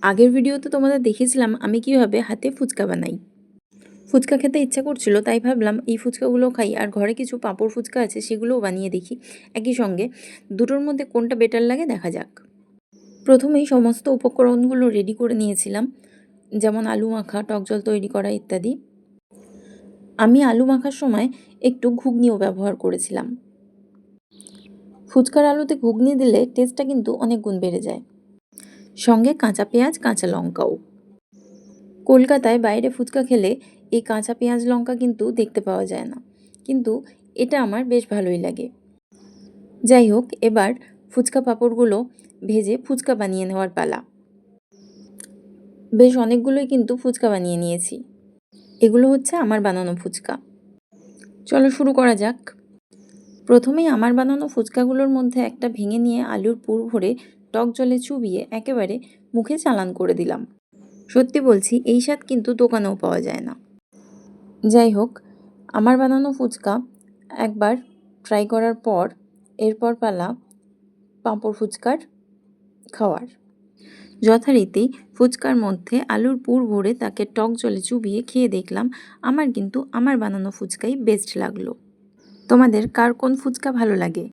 আগের ভিডিওতে তোমাদের দেখিয়েছিলাম আমি কীভাবে হাতে ফুচকা বানাই। ফুচকা খেতে ইচ্ছা করছিল, তাই ভাবলাম এই ফুচকাগুলো খাই, আর ঘরে কিছু পাঁপড় ফুচকা আছে সেগুলোও বানিয়ে দেখি। একই সঙ্গে দুটোর মধ্যে কোনটা বেটার লাগে দেখা যাক। প্রথমেই সমস্ত উপকরণগুলো রেডি করে নিয়েছিলাম, যেমন আলু মাখা, টক জল তৈরি করা ইত্যাদি। আমি আলু মাখার সময় একটু ঘুগনিও ব্যবহার করেছিলাম। ফুচকার আলুতে ঘুগনি দিলে টেস্টটা কিন্তু অনেক গুণ বেড়ে যায়। সঙ্গে কাঁচা পেঁয়াজ, কাঁচা লঙ্কাও। কলকাতায় বাইরে ফুচকা খেলে এই কাঁচা পেঁয়াজ লঙ্কা কিন্তু দেখতে পাওয়া যায় না, কিন্তু এটা আমার বেশ ভালোই লাগে। যাই হোক, এবার ফুচকা পাঁপড়গুলো ভেজে ফুচকা বানিয়ে নেওয়ার পালা। বেশ অনেকগুলোই কিন্তু ফুচকা বানিয়ে নিয়েছি। এগুলো হচ্ছে আমার বানানো ফুচকা। চলো শুরু করা যাক। প্রথমেই আমার বানানো ফুচকাগুলোর মধ্যে একটা ভেঙে নিয়ে আলুর পুর ভরে টক জলে চুবিয়ে একেবারে মুখে চালান করে দিলাম। সত্যি বলছি, এই স্বাদ কিন্তু দোকানেও পাওয়া যায় না। যাই হোক, আমার বানানো ফুচকা একবার ট্রাই করার পর এরপর পালা পাঁপড় ফুচকার খাওয়ার। যথারীতি ফুচকার মধ্যে আলুর পুর ভরে তাকে টক জলে চুবিয়ে খেয়ে দেখলাম, আমার কিন্তু আমার বানানো ফুচকাই বেস্ট লাগলো। তোমাদের কার কোন ফুচকা ভালো লাগে?